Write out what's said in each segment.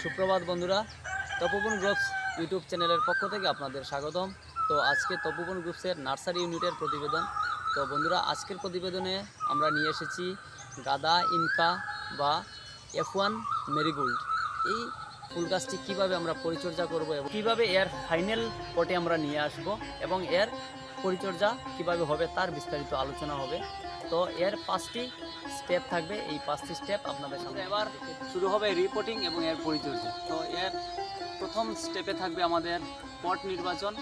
সুপ্রভাত বন্ধুরা, তপোবন groups YouTube চ্যানেলের পক্ষ থেকে আপনাদের স্বাগতম। তো আজকে তপোবন গ্রুপসের নার্সারি ইউনিটের প্রতিবেদন। তো বন্ধুরা, আজকের প্রতিবেদনে আমরা নিয়ে এসেছি গাদা ইনকা বা F1 মেরিগোল্ড। এই ফুল গাছটি কীভাবে আমরা পরিচর্যা করব এবং কীভাবে এর ফাইনাল পটে আমরা নিয়ে আসব এবং এর পরিচর্যা কিভাবে হবে তার বিস্তারিত আলোচনা হবে। তো এর 5টি স্টেপ থাকবে, এই 5টি স্টেপ আপনাদের সামনে। এবার শুরু হবে রিপোর্টিং এবং এর পরিচর্যা। তো এর প্রথম স্টেপে থাকবে আমাদের পট নির্বাচন,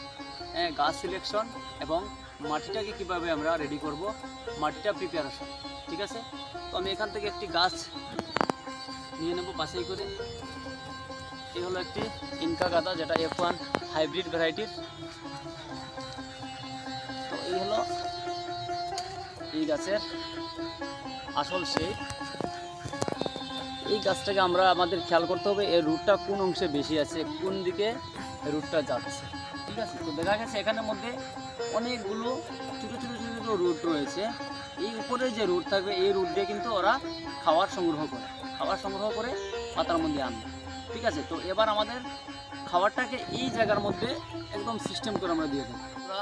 গাছ সিলেকশন এবং মাটিটাকে কিভাবে আমরা রেডি করব, মাটিটা প্রিপারেশন। ঠিক আছে, তো আমি এখান থেকে একটি গাছ নিয়ে নেব বাছাই করে। এই হলো একটি ইনকা গাদা, যেটা F1 হাইব্রিড ভ্যারাইটির। তো এই হলো এই গাছের আসল শেপ। এই গাছটাকে আমরা আমাদের খেয়াল করতে হবে এর রুটটা কোন অংশে বেশি আছে, কোন দিকে রুটটা যাচ্ছে। ঠিক আছে, তো দেখা গেছে এখানের মধ্যে অনেকগুলো ছোটো ছোটো ছোটো ছোটো রুট রয়েছে। এই উপরে যে রুট থাকবে এই রুট দিয়ে কিন্তু ওরা খাবার সংগ্রহ করে পাতার মধ্যে আনবে। ঠিক আছে, তো এবার আমাদের খাবারটাকে এই জায়গার মধ্যে একদম সিস্টেম করে আমরা দিয়ে দেবো। আমরা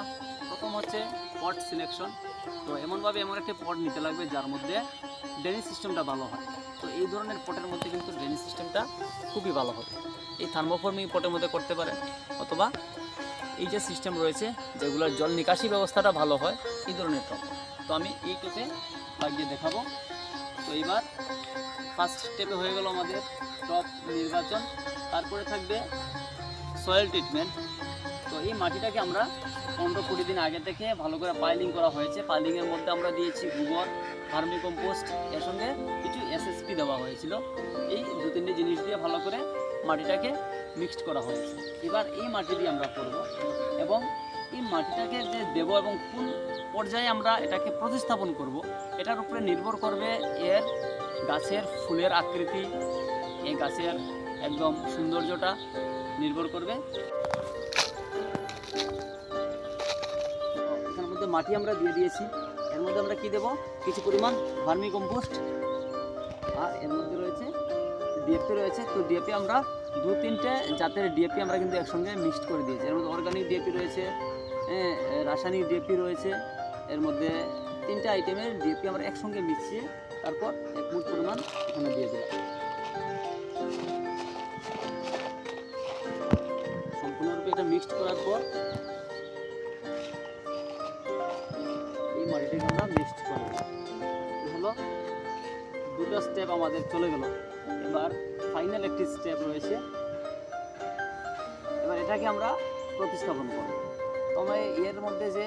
প্রথম হচ্ছে পট সিলেকশন। তো এমনভাবে এমন একটা পট নিতে লাগবে যার মধ্যে ড্রেনেজ সিস্টেমটা ভালো হয়। তো এই ধরনের পটের মধ্যে কিন্তু ড্রেনেজ সিস্টেমটা খুবই ভালো হবে। এই থার্মোফর্মিং পটের মধ্যে করতে পারেন, অথবা এই যে সিস্টেম রয়েছে যেগুলোর জল নিকাশি ব্যবস্থাটা ভালো হয়, এই ধরনের টপ। তো আমি এই টপে লাগিয়ে দেখাবো। তো এইবার ফার্স্ট স্টেপে হয়ে গেল আমাদের টপ নির্বাচন। তারপরে থাকবে সয়েল ট্রিটমেন্ট। তো এই মাটিটাকে আমরা 15-20 দিন আগে থেকে ভালো করে পাইলিং করা হয়েছে। পাইলিংয়ের মধ্যে আমরা দিয়েছি গোবর, ভার্মি কম্পোস্ট, এর সঙ্গে কিছু SSP দেওয়া হয়েছিল। এই 2-3টে জিনিস দিয়ে ভালো করে মাটিটাকে মিক্সড করা হয়েছে। এবার এই মাটি দিয়ে আমরা করব এবং এই মাটিটাকে যে দেব এবং কোন পর্যায়ে আমরা এটাকে প্রতিস্থাপন করব, এটার উপরে নির্ভর করবে এর গাছের ফুলের আকৃতি, এই গাছের একদম সৌন্দর্যটা নির্ভর করবে। এখানের মধ্যে মাটি আমরা দিয়ে দিয়েছি। এর মধ্যে আমরা কি দেব, কিছু পরিমাণ ভার্মি কম্পোস্ট, আর এর মধ্যে রয়েছে DAP রয়েছে। তো DAP আমরা 2-3টে জাতের DAP আমরা কিন্তু একসঙ্গে মিক্সড করে দিয়েছি। এর মধ্যে অর্গানিক DAP রয়েছে, রাসায়নিক DAP রয়েছে। এর মধ্যে 3টে আইটেমের DAP আমরা একসঙ্গে মিশিয়ে তারপর 1 মুঠ পরিমাণ এখানে দিয়ে দিলাম। সম্পূর্ণরূপে এটা মিক্সড করার পর এই মাটিটাকে আমরা মিক্সড করব। এই হলো 2টা স্টেপ আমাদের চলে গেল। এবার ফাইনাল একটি স্টেপ রয়েছে। এবার এটাকে আমরা প্রতিস্থাপন করব। তো আমরা এর মধ্যে যে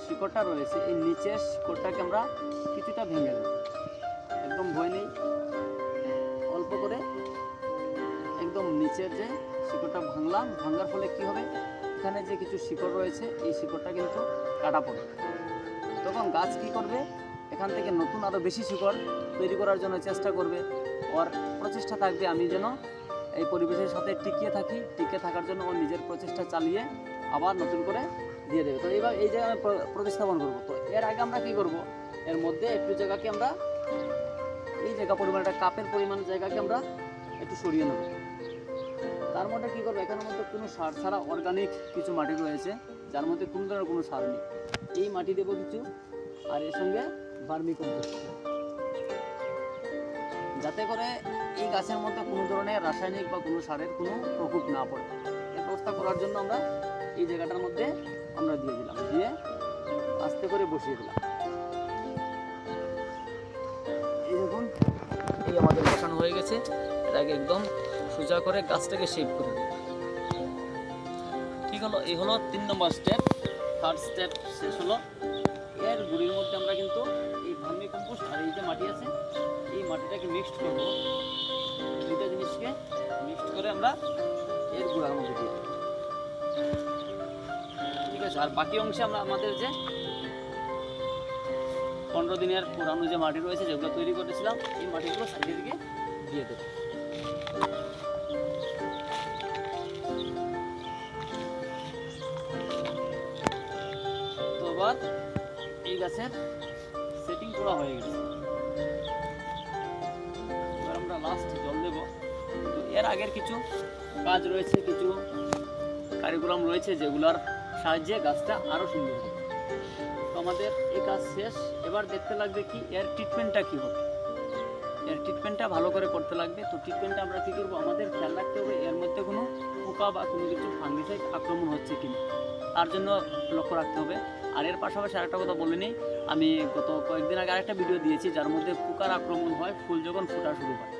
শিকড়টা রয়েছে, এই নিচের শিকড়টাকে আমরা কিছুটা ভেঙে দেব। একদম ভয় নেই, অল্প করে একদম নিচের যে শিকড়টা ভাঙার ফলে কি হবে, এখানে যে কিছু শিকড় রয়েছে এই শিকড়টা কিন্তু কাটা পড়বে। তখন গাছ কি করবে, এখান থেকে নতুন আরও বেশি শিকড় তৈরি করার জন্য চেষ্টা করবে। ওর প্রচেষ্টা থাকবে আমি যেন এই পরিবেশের সাথে টিকে থাকার জন্য ও নিজের প্রচেষ্টা চালিয়ে আবার নতুন করে দিয়ে দেবে। তো এইবার এই জায়গায় প্রতিস্থাপন করব। তো এর আগে আমরা কি করব, এর মধ্যে একটু জায়গাকে আমরা এই জায়গা পরিমাণটা কাপের পরিমাণ জায়গাকে আমরা একটু সরিয়ে নেব। তার মধ্যে কী করবো, এখানের মধ্যে কোনো সার ছাড়া অর্গানিক কিছু মাটি রয়েছে যার মধ্যে কোনো ধরনের কোনো সার নেই। এই মাটি দেবো কিছু, আর এর সঙ্গে ভার্মি কম্পোস্ট, যাতে করে এই গাছের মধ্যে কোনো ধরনের রাসায়নিক বা কোনো সারের কোনো প্রকোপ না পড়ে। এই ব্যবস্থা করার জন্য আমরা এই জায়গাটার মধ্যে আমরা দিয়ে দিলাম, দিয়ে আস্তে করে বসিয়ে দিলাম। এই দেখুন, এই আমাদের বসানো হয়ে গেছে। এটাকে একদম সোজা করে গাছটাকে শেপ করে দেব। ঠিক হলো, এই হলো 3 নম্বর স্টেপ। থার্ড স্টেপ শেষ হলো। এর গুঁড়ির মধ্যে আমরা কিন্তু এই ভার্মি কম্পোস্ট আর এই যে মাটি আছে এই মাটিটাকে মিক্সড করব। 2টা জিনিসকে মিক্সড করে আমরা এর গুঁড়ার মধ্যে দিই। ঠিক আছে, আর বাকি অংশে আমরা আমাদের যে 15 দিনের পুরানো যে মাটি রয়েছে যেগুলো তৈরি করেছিলাম এই মাটিগুলো সাইডের দিকে দিয়ে দেব। তো এবার এই গাছের সেটিং করা হয়ে গেছে। এবার আমরা লাস্ট জল দেব। তো এর আগের কিছু কাজ রয়েছে, কিছু কারিকুলাম রয়েছে যেগুলোর সাহায্যে গাছটা আরও সুন্দর হবে। তো আমাদের এই কাজ শেষ, এবার দেখতে লাগবে কি এর ট্রিটমেন্টটা কী হবে। এর ট্রিটমেন্টটা ভালো করে করতে লাগবে। তো ট্রিটমেন্টটা আমরা কী করবো, আমাদের খেয়াল রাখতে হবে এর মধ্যে কোনো পোকা বা কোনো কিছু ফাঙ্গিসাইড আক্রমণ হচ্ছে কিনা, তার জন্য লক্ষ্য রাখতে হবে। আর এর পাশাপাশি আরেকটা কথা বলে নিই, আমি গত কয়েকদিন আগে আরেকটা ভিডিও দিয়েছি যার মধ্যে পোকার আক্রমণ হয় ফুল যখন ফোটা শুরু হয়,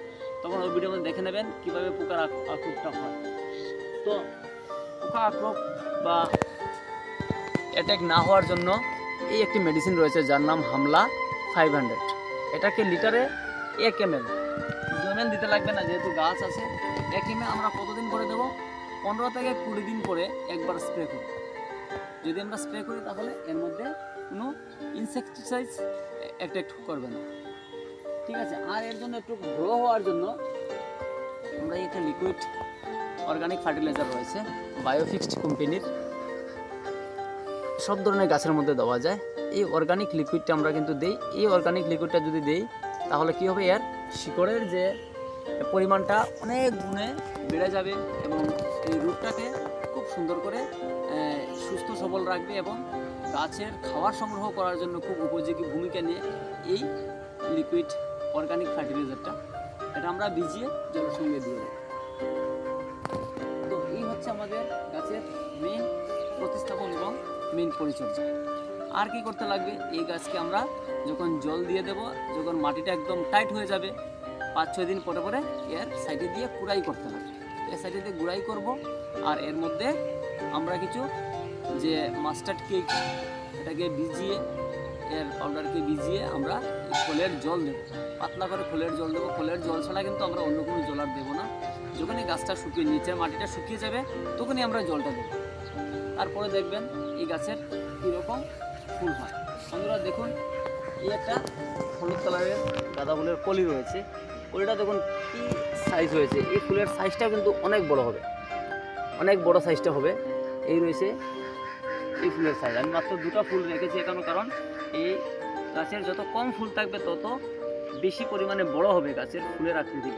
তখন ওই ভিডিওর মধ্যে দেখে নেবেন কীভাবে পোকার আক্রমণটা হয়। তো পোকা আক্রমণ বা অ্যাটাক না হওয়ার জন্য এই একটি মেডিসিন রয়েছে যার নাম হামলা 500। এটাকে লিটারে 1 ml, 2 ml দিতে লাগবে না, যেহেতু গাছ আছে। 1 ml আমরা কতদিন করে দেবো, 15 থেকে 20 দিন করে একবার স্প্রে করব। যদি আমরা স্প্রে করি তাহলে এর মধ্যে কোনো ইনসেকটিসাইড অ্যাটাক করবে না, ঠিক আছে। আর এর জন্য একটু গ্রো হওয়ার জন্য আমরা একটা লিকুইড অর্গানিক ফার্টিলাইজার রয়েছে বায়োফিক্সড কোম্পানির, সব ধরনের গাছের মধ্যে দেওয়া যায়। এই অর্গানিক লিকুইডটা আমরা কিন্তু দিই। এই অর্গানিক লিকুইডটা যদি দিই তাহলে কী হবে, এর শিকড়ের যে পরিমাণটা অনেক গুণে বেড়ে যাবে এবং এই রুটটাকে খুব সুন্দর করে সুস্থ সবল রাখবে এবং গাছের খাবার সংগ্রহ করার জন্য খুব উপযোগী ভূমিকা নিয়ে এই লিকুইড অর্গানিক ফার্টিলাইজারটা, এটা আমরা ভিজিয়ে জলের সঙ্গে দিয়ে দেবো। তো এই হচ্ছে আমাদের গাছের মেইন প্রতিস্থাপন এবং মেইন পরিচর্যা। আর কি করতে লাগবে, এই গাছকে আমরা যখন জল দিয়ে দেব, যখন মাটিটা একদম টাইট হয়ে যাবে 5-6 দিন পরে পরে এর সাইডে দিয়ে গুঁড়াই করতে লাগবে। এর সাইডে দিয়ে গুঁড়াই করব। আর এর মধ্যে আমরা কিছু যে মাস্টার্ড কেক, এটাকে ভিজিয়ে, এর পাউডারকে ভিজিয়ে আমরা খোলের জল দেবো, পাতলা করে খোলের জল দেবো। খোলের জল ছাড়া কিন্তু আমরা অন্য কোনো জল আর দেবো না। যখনই গাছটা শুকিয়ে, নিচের মাটিটা শুকিয়ে যাবে, তখনই আমরা জলটা দেবো। তারপরে দেখবেন এই গাছের কীরকম ফুল হয়। বন্ধুরা দেখুন, এই একটা হলুদ কালারের গাঁদা ফুলের কলি রয়েছে। কলিটা দেখুন কী সাইজ হয়েছে। এই ফুলের সাইজটা কিন্তু অনেক বড় হবে, অনেক বড় সাইজটা হবে। এই রয়েছে এই ফুলের সাইজ। আমি মাত্র 2টা ফুল রেখেছি এখানে, কারণ এই গাছের যত কম ফুল থাকবে তত বেশি পরিমাণে বড় হবে গাছের ফুলের আকৃতি।